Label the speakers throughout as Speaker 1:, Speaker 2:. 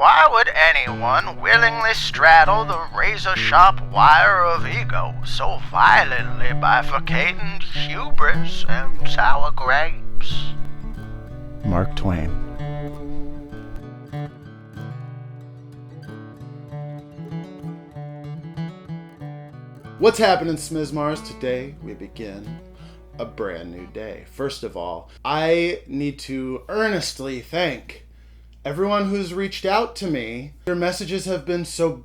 Speaker 1: Why would anyone willingly straddle the razor-sharp wire of ego, so violently bifurcating hubris and sour grapes?
Speaker 2: Mark Twain. What's happening, Smizmars? Today we begin a brand new day. First of all, I need to earnestly thank everyone who's reached out to me. Their messages have been so...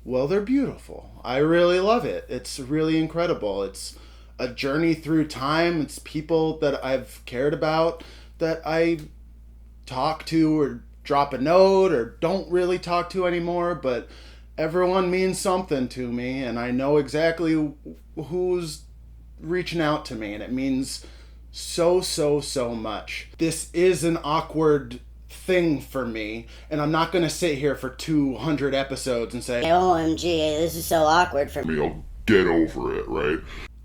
Speaker 2: well, they're beautiful. I really love it. It's really incredible. It's a journey through time. It's people that I've cared about that I talk to or drop a note or don't really talk to anymore, but everyone means something to me, and I know exactly who's reaching out to me, and it means so much. This is an awkward thing for me, and I'm not going to sit here for 200 episodes and say,
Speaker 3: OMG, this is so awkward for me.
Speaker 4: I'll get over it, right?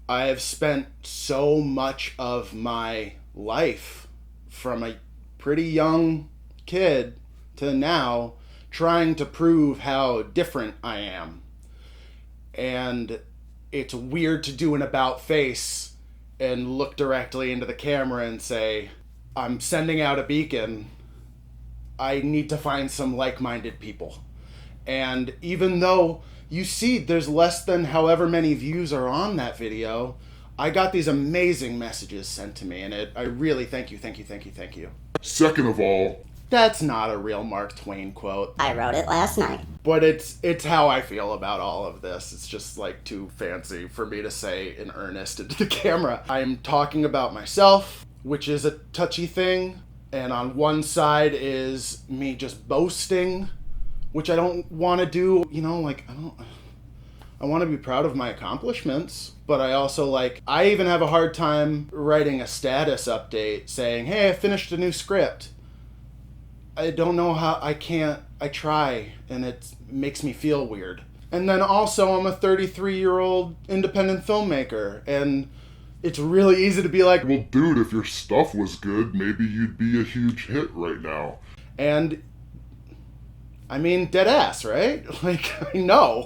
Speaker 2: I have spent so much of my life, from a pretty young kid to now, trying to prove how different I am. And it's weird to do an about face and look directly into the camera and say, I'm sending out a beacon. I need to find some like-minded people. And even though you see there's less than however many views are on that video, I got these amazing messages sent to me, and I really thank you.
Speaker 4: Second of all,
Speaker 2: that's not a real Mark Twain quote.
Speaker 3: I wrote it last night.
Speaker 2: But it's how I feel about all of this. It's just like too fancy for me to say in earnest into the camera. I'm talking about myself, which is a touchy thing. And on one side is me just boasting, which I don't want to do. I want to be proud of my accomplishments, but I also I even have a hard time writing a status update saying, hey, I finished a new script. I don't know how. I try, and it makes me feel weird. And then also, I'm a 33-year-old independent filmmaker, and it's really easy to be like,
Speaker 4: well, dude, if your stuff was good, maybe you'd be a huge hit right now.
Speaker 2: And, I mean, dead ass, right? I know.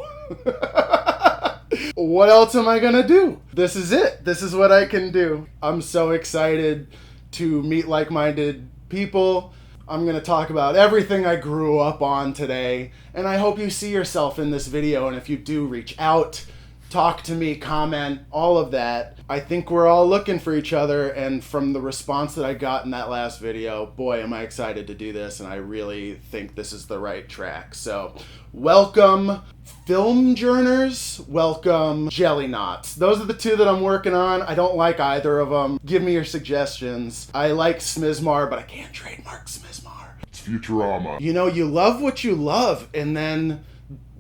Speaker 2: What else am I gonna do? This is it. This is what I can do. I'm so excited to meet like-minded people. I'm going to talk about everything I grew up on today, and I hope you see yourself in this video, and if you do, reach out, talk to me, comment, all of that. I think we're all looking for each other, and from the response that I got in that last video, boy, am I excited to do this, and I really think this is the right track. So, welcome filmjourners, welcome jelly knots. Those are the two that I'm working on. I don't like either of them. Give me your suggestions. I like Smizmar, but I can't trademark Smizmar.
Speaker 4: It's Futurama.
Speaker 2: You love what you love, and then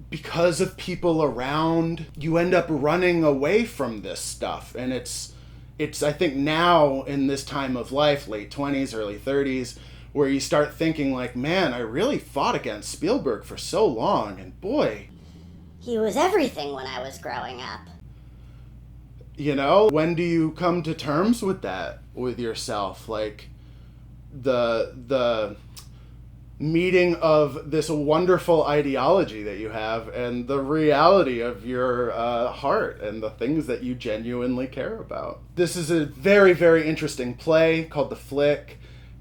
Speaker 2: because of people around, you end up running away from this stuff. And it's I think now in this time of life, late 20s, early 30s, where you start thinking man, I really fought against Spielberg for so long, and boy,
Speaker 3: he was everything when I was growing up.
Speaker 2: When do you come to terms with that, with yourself? The meeting of this wonderful ideology that you have and the reality of your heart and the things that you genuinely care about. This is a very, very interesting play called The Flick,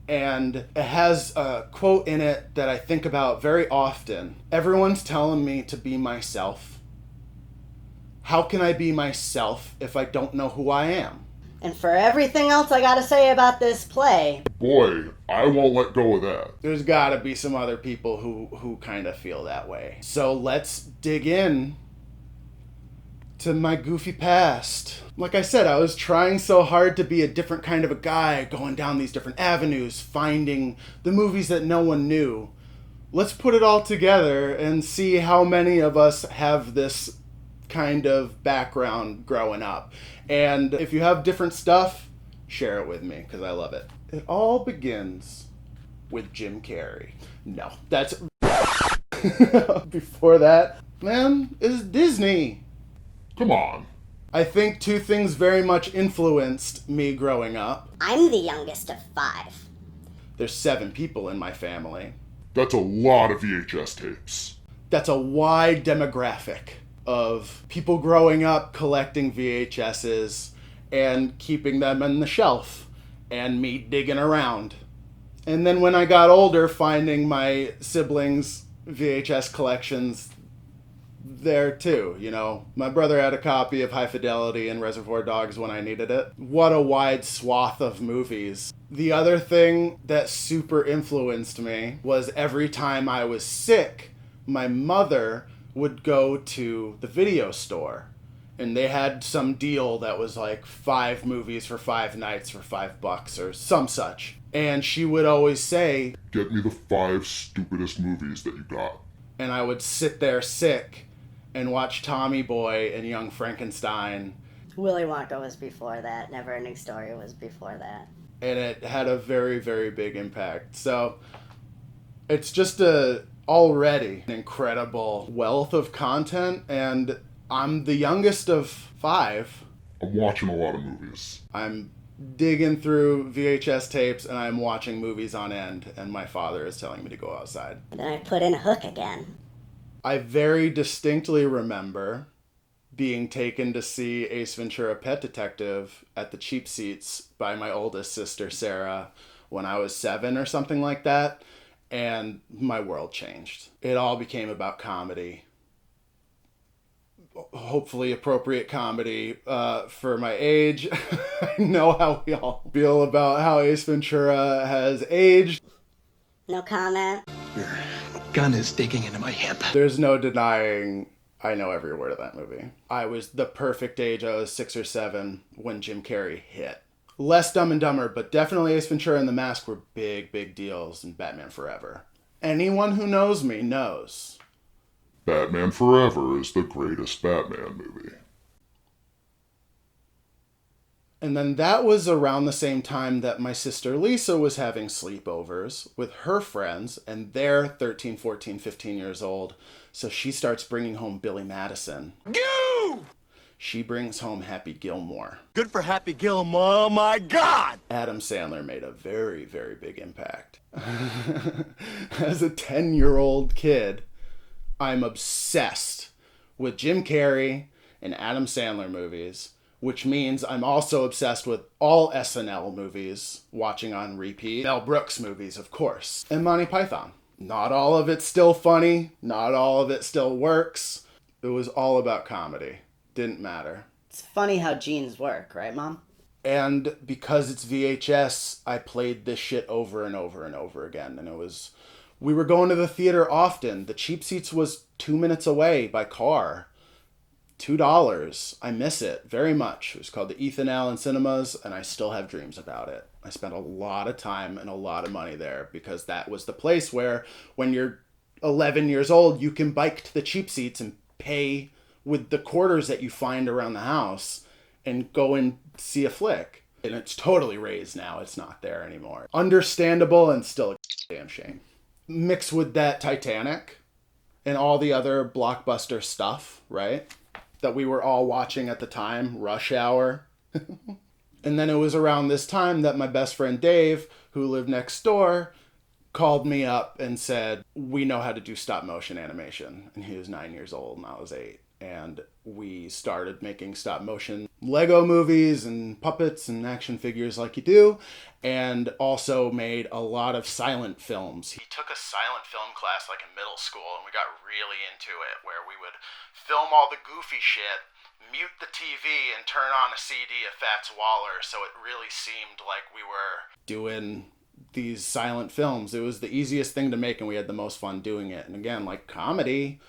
Speaker 2: and it has a quote in it that I think about very often. Everyone's telling me to be myself. How can I be myself if I don't know who I am?
Speaker 3: And for everything else I gotta say about this play,
Speaker 4: boy, I won't let go of that.
Speaker 2: There's gotta be some other people who kind of feel that way. So let's dig in to my goofy past. Like I said, I was trying so hard to be a different kind of a guy, going down these different avenues, finding the movies that no one knew. Let's put it all together and see how many of us have this kind of background growing up. And if you have different stuff, share it with me, because I love it. It all begins with Jim Carrey. No, that's... Before that, man, is Disney.
Speaker 4: Come on.
Speaker 2: I think two things very much influenced me growing up.
Speaker 3: I'm the youngest of 5.
Speaker 2: There's 7 people in my family.
Speaker 4: That's a lot of VHS tapes.
Speaker 2: That's a wide demographic of people growing up collecting VHSs and keeping them on the shelf, and me digging around. And then when I got older, finding my siblings' VHS collections there too, you know. My brother had a copy of High Fidelity and Reservoir Dogs when I needed it. What a wide swath of movies. The other thing that super influenced me was every time I was sick, my mother would go to the video store, and they had some deal that was like 5 movies for 5 nights for $5 or some such. And she would always say,
Speaker 4: "Get me the 5 stupidest movies that you got."
Speaker 2: And I would sit there sick and watch Tommy Boy and Young Frankenstein.
Speaker 3: Willy Wonka was before that. Neverending Story was before that.
Speaker 2: And it had a very, very big impact. So it's just already an incredible wealth of content, and I'm the youngest of 5.
Speaker 4: I'm watching a lot of movies.
Speaker 2: I'm digging through VHS tapes, and I'm watching movies on end, and my father is telling me to go outside.
Speaker 3: Then I put in Hook again.
Speaker 2: I very distinctly remember being taken to see Ace Ventura: Pet Detective at the cheap seats by my oldest sister, Sarah, when I was 7 or something like that, and my world changed. It all became about comedy. Hopefully appropriate comedy for my age. I know how we all feel about how Ace Ventura has aged.
Speaker 3: No comment.
Speaker 5: Your gun is digging into my hip.
Speaker 2: There's no denying I know every word of that movie. I was the perfect age. I was 6 or 7 when Jim Carrey hit. Less Dumb and Dumber, but definitely Ace Ventura and The Mask were big, big deals in Batman Forever. Anyone who knows me knows.
Speaker 4: Batman Forever is the greatest Batman movie.
Speaker 2: And then that was around the same time that my sister Lisa was having sleepovers with her friends, and they're 13, 14, 15 years old. So she starts bringing home Billy Madison.
Speaker 5: Goo!
Speaker 2: She brings home Happy Gilmore.
Speaker 5: Good for Happy Gilmore, oh my God!
Speaker 2: Adam Sandler made a very, very big impact. As a 10-year-old kid, I'm obsessed with Jim Carrey and Adam Sandler movies, which means I'm also obsessed with all SNL movies, watching on repeat. Mel Brooks movies, of course. And Monty Python. Not all of it's still funny. Not all of it still works. It was all about comedy. Didn't matter.
Speaker 3: It's funny how genes work, right, Mom?
Speaker 2: And because it's VHS, I played this shit over and over and over again. And we were going to the theater often. The cheap seats was 2 minutes away by car. $2. I miss it very much. It was called the Ethan Allen Cinemas, and I still have dreams about it. I spent a lot of time and a lot of money there because that was the place where when you're 11 years old, you can bike to the cheap seats and pay with the quarters that you find around the house and go and see a flick. And it's totally raised now. It's not there anymore. Understandable and still a damn shame. Mixed with that Titanic and all the other blockbuster stuff, right? That we were all watching at the time, Rush Hour. And then it was around this time that my best friend Dave, who lived next door, called me up and said, "We know how to do stop motion animation." And he was 9 years old and I was 8. And we started making stop motion Lego movies and puppets and action figures like you do, and also made a lot of silent films. He took a silent film class like in middle school, and we got really into it, where we would film all the goofy shit, mute the TV, and turn on a CD of Fats Waller, so it really seemed like we were doing these silent films. It was the easiest thing to make, and we had the most fun doing it. And again, like comedy,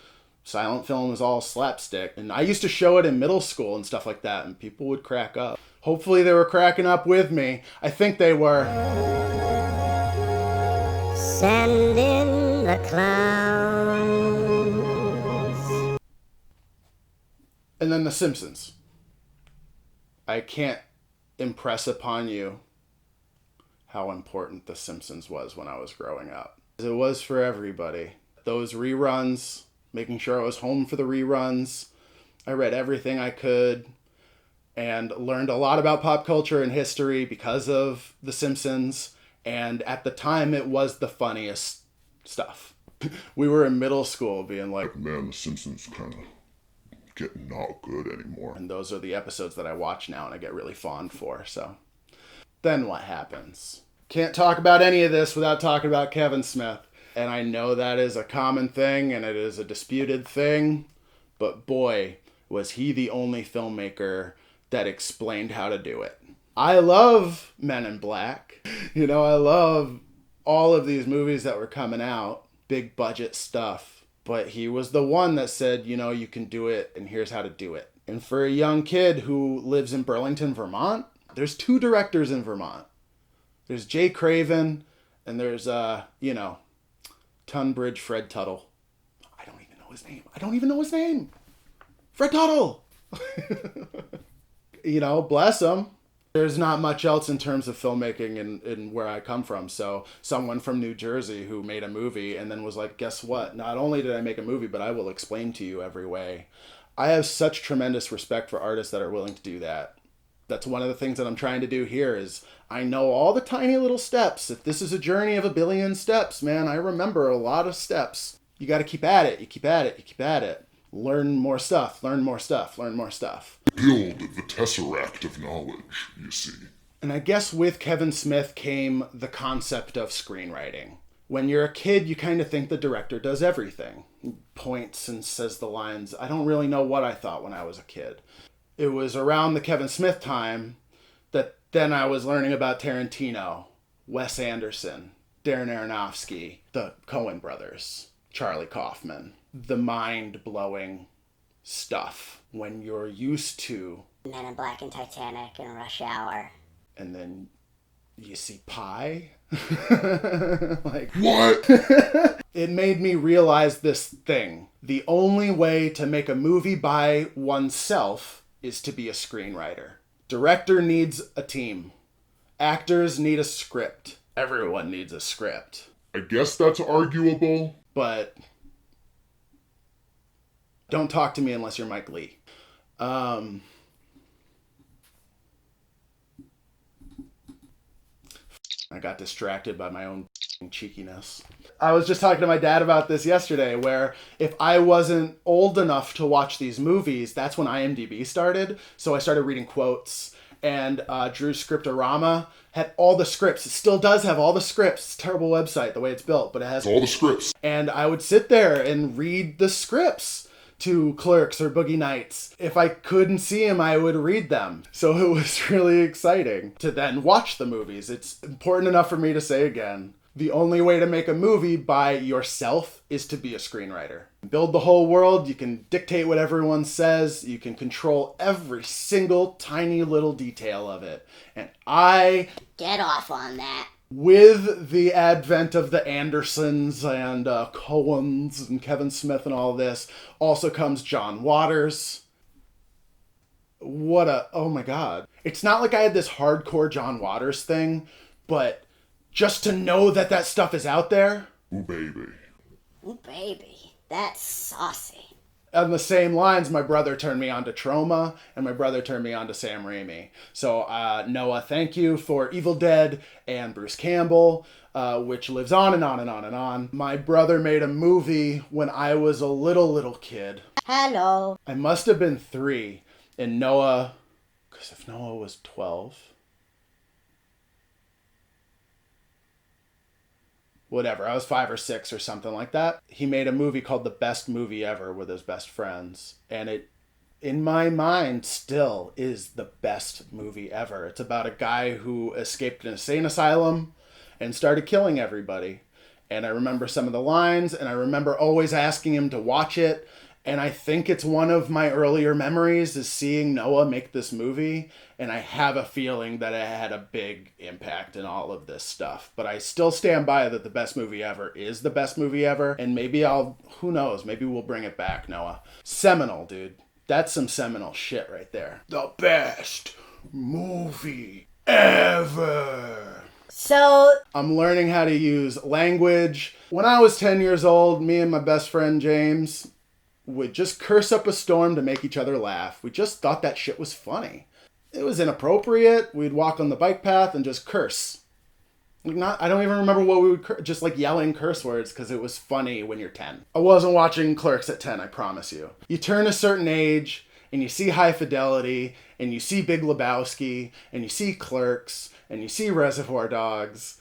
Speaker 2: silent film is all slapstick. And I used to show it in middle school and stuff like that, and people would crack up. Hopefully they were cracking up with me. I think they were.
Speaker 3: Send in the clowns.
Speaker 2: And then The Simpsons. I can't impress upon you how important The Simpsons was when I was growing up. It was for everybody. Those reruns, making sure I was home for the reruns. I read everything I could and learned a lot about pop culture and history because of The Simpsons. And at the time, it was the funniest stuff. We were in middle school being like,
Speaker 4: Man, The Simpsons kind of getting not good anymore.
Speaker 2: and those are the episodes that I watch now and I get really fond for. So then what happens? Can't talk about any of this without talking about Kevin Smith. And I know that is a common thing and it is a disputed thing, but boy, was he the only filmmaker that explained how to do it. I love Men in Black. I love all of these movies that were coming out, big budget stuff. But he was the one that said, you can do it and here's how to do it. And for a young kid who lives in Burlington, Vermont, there's 2 directors in Vermont. There's Jay Craven and there's, Tunbridge Fred Tuttle. I don't even know his name. Fred Tuttle! Bless him. There's not much else in terms of filmmaking in where I come from. So someone from New Jersey who made a movie and then was like, guess what? Not only did I make a movie, but I will explain to you every way. I have such tremendous respect for artists that are willing to do that. That's one of the things that I'm trying to do here is I know all the tiny little steps. If this is a journey of 1 billion steps, man, I remember a lot of steps. You got to keep at it. You keep at it. You keep at it. Learn more stuff. Learn more stuff. Learn more stuff.
Speaker 4: Build the tesseract of knowledge, you see.
Speaker 2: And I guess with Kevin Smith came the concept of screenwriting. When you're a kid, you kind of think the director does everything. He points and says the lines. I don't really know what I thought when I was a kid. It was around the Kevin Smith time that then I was learning about Tarantino, Wes Anderson, Darren Aronofsky, the Coen brothers, Charlie Kaufman. The mind-blowing stuff when you're used to
Speaker 3: Men in Black and Titanic and Rush Hour.
Speaker 2: And then you see Pi. Like,
Speaker 4: what?
Speaker 2: It made me realize this thing. The only way to make a movie by oneself is to be a screenwriter. Director needs a team. Actors need a script. Everyone needs a script.
Speaker 4: I guess that's arguable.
Speaker 2: But don't talk to me unless you're Mike Lee. I got distracted by my own cheekiness. I was just talking to my dad about this yesterday, where if I wasn't old enough to watch these movies, that's when IMDb started. So I started reading quotes, and Drew's Scriptorama had all the scripts. It still does have all the scripts. It's a terrible website, the way it's built, but it has
Speaker 4: all the scripts.
Speaker 2: And I would sit there and read the scripts to Clerks or Boogie Nights. If I couldn't see them, I would read them. So it was really exciting to then watch the movies. It's important enough for me to say again, the only way to make a movie by yourself is to be a screenwriter. Build the whole world, you can dictate what everyone says, you can control every single tiny little detail of it. And I
Speaker 3: Get off on that.
Speaker 2: with the advent of the Andersons and Coens and Kevin Smith and all this, also comes John Waters. Oh my God. It's not like I had this hardcore John Waters thing, but just to know that that stuff is out there.
Speaker 4: Ooh, baby.
Speaker 3: Ooh, baby. That's saucy.
Speaker 2: On the same lines, my brother turned me on to Trauma, and my brother turned me on to Sam Raimi. So, Noah, thank you for Evil Dead and Bruce Campbell, which lives on and on and on and on. My brother made a movie when I was a little kid.
Speaker 3: Hello.
Speaker 2: I must have been 3, and Noah, because if Noah was 12... whatever, I was 5 or 6 or something like that. He made a movie called The Best Movie Ever with his best friends. And it, in my mind, still is the best movie ever. It's about a guy who escaped an insane asylum and started killing everybody. And I remember some of the lines, and I remember always asking him to watch it. And I think it's one of my earlier memories is seeing Noah make this movie. And I have a feeling that it had a big impact in all of this stuff. But I still stand by that The Best Movie Ever is the best movie ever. And maybe who knows, maybe we'll bring it back, Noah. Seminal, dude. That's some seminal shit right there. The best movie ever.
Speaker 3: So,
Speaker 2: I'm learning how to use language. When I was 10 years old, me and my best friend James would just curse up a storm to make each other laugh. We just thought that shit was funny. It was inappropriate. We'd walk on the bike path and just curse. I don't even remember what we would, just like yelling curse words because it was funny when you're 10. I wasn't watching Clerks at 10, I promise you. You turn a certain age and you see High Fidelity and you see Big Lebowski and you see Clerks and you see Reservoir Dogs.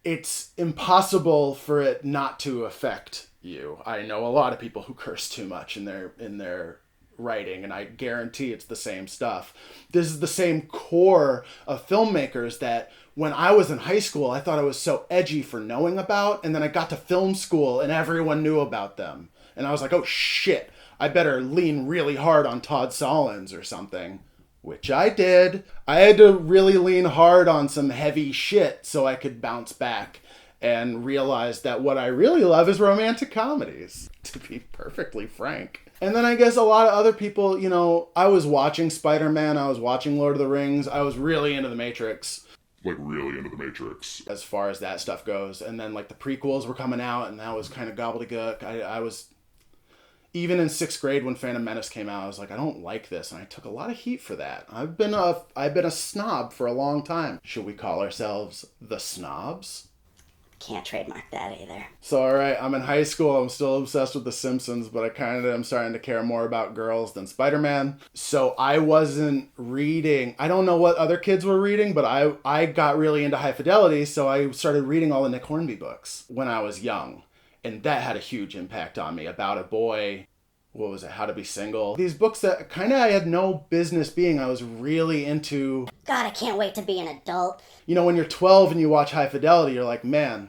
Speaker 2: It's impossible for it not to affect you. I know a lot of people who curse too much in their writing, and I guarantee it's the same stuff. This is the same core of filmmakers that when I was in high school, I thought I was so edgy for knowing about, and then I got to film school and everyone knew about them. And I was like, oh shit, I better lean really hard on Todd Solondz or something. Which I did. I had to really lean hard on some heavy shit so I could bounce back and realize that what I really love is romantic comedies, to be perfectly frank. And then I guess a lot of other people, you know, I was watching Spider-Man, I was watching Lord of the Rings, I was really into The Matrix.
Speaker 4: Like, really into The Matrix.
Speaker 2: As far as that stuff goes. And then, like, the prequels were coming out, and that was kind of gobbledygook. I was... Even in 6th grade when Phantom Menace came out, I was like, I don't like this, and I took a lot of heat for that. I've been a snob for a long time. Should we call ourselves the snobs?
Speaker 3: Can't trademark that either.
Speaker 2: So, alright, I'm in high school, I'm still obsessed with The Simpsons, but I kind of am starting to care more about girls than Spider-Man. So I wasn't reading, I don't know what other kids were reading, but I got really into High Fidelity, so I started reading all the Nick Hornby books when I was young. And that had a huge impact on me, about a boy, what was it, How to Be Single. These books that kind of I had no business being, I was really into.
Speaker 3: God, I can't wait to be an adult.
Speaker 2: You know, when you're 12 and you watch High Fidelity, you're like, man,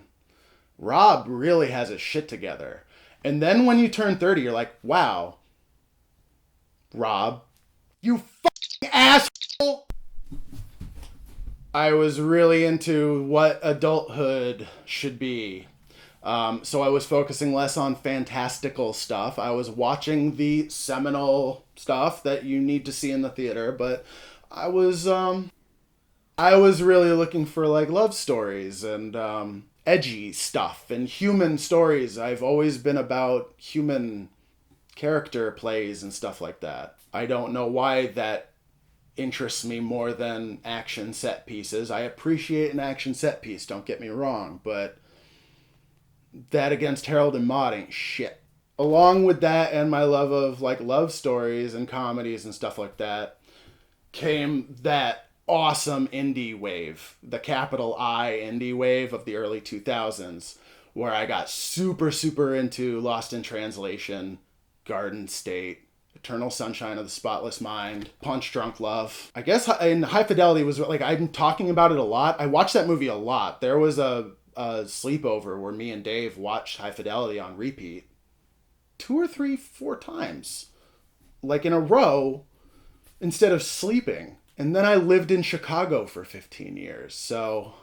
Speaker 2: Rob really has his shit together. And then when you turn 30, you're like, wow, Rob, you fucking asshole. I was really into what adulthood should be. So I was focusing less on fantastical stuff. I was watching the seminal stuff that you need to see in the theater, but I was really looking for like love stories and edgy stuff and human stories. I've always been about human character plays and stuff like that. I don't know why that interests me more than action set pieces. I appreciate an action set piece, don't get me wrong, but that against Harold and Maude ain't shit. Along with that and my love of like love stories and comedies and stuff like that came that awesome indie wave, the capital I indie wave of the early 2000s, where I got super into Lost in Translation, Garden State, Eternal Sunshine of the Spotless Mind, Punch Drunk Love. I guess in High Fidelity was like, I'm talking about it a lot. I watched that movie a lot. There was a sleepover where me and Dave watched High Fidelity on repeat 2 or 3, 4 times, like in a row, instead of sleeping. And then I lived in Chicago for 15 years, so...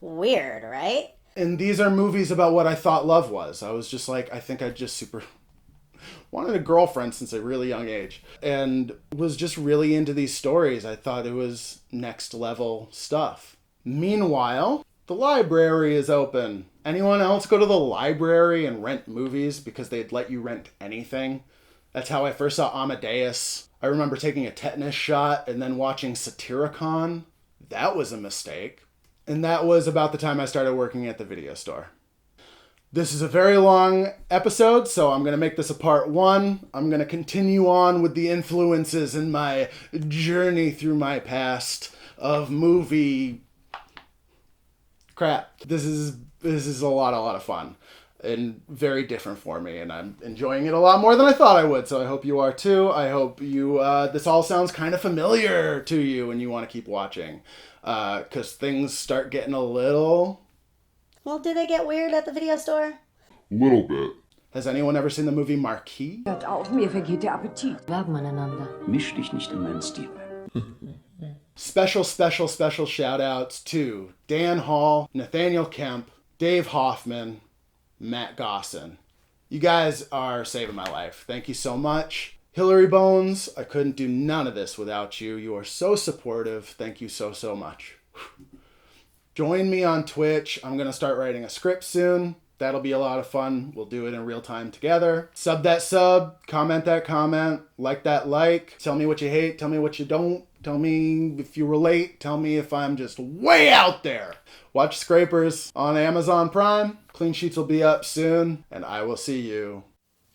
Speaker 3: Weird, right?
Speaker 2: And these are movies about what I thought love was. I was just like, I think I just super... wanted a girlfriend since a really young age. And was just really into these stories. I thought it was next level stuff. Meanwhile... the library is open. Anyone else go to the library and rent movies because they'd let you rent anything? That's how I first saw Amadeus. I remember taking a tetanus shot and then watching Satyricon. That was a mistake. And that was about the time I started working at the video store. This is a very long episode, so I'm going to make this a part 1. I'm going to continue on with the influences in my journey through my past of movie... crap. This is a lot of fun and very different for me, and I'm enjoying it a lot more than I thought I would, so I hope you are too. I hope you this all sounds kind of familiar to you and you want to keep watching, because things start getting a little...
Speaker 3: Well, do they get weird at the video store?
Speaker 4: Little bit.
Speaker 2: Has anyone ever seen the movie Marquis?
Speaker 6: Hört auf, mir vergeht der Appetit.
Speaker 7: Werben aneinander.
Speaker 5: Misch dich nicht in meinen Stil.
Speaker 2: Special shout outs to Dan Hall, Nathaniel Kemp, Dave Hoffman, Matt Gosson. You guys are saving my life. Thank you so much. Hillary Bones, I couldn't do none of this without you. You are so supportive. Thank you so much. Join me on Twitch. I'm going to start writing a script soon. That'll be a lot of fun. We'll do it in real time together. Sub that sub, comment that comment, like that like. Tell me what you hate, tell me what you don't Tell me if you relate. Tell me if I'm just way out there. Watch Scrapers on Amazon Prime. Clean Sheets will be up soon, and I will see you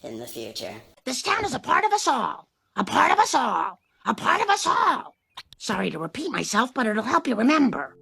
Speaker 3: In the future.
Speaker 7: This town is a part of us all. A part of us all. A part of us all. Sorry to repeat myself, but it'll help you remember.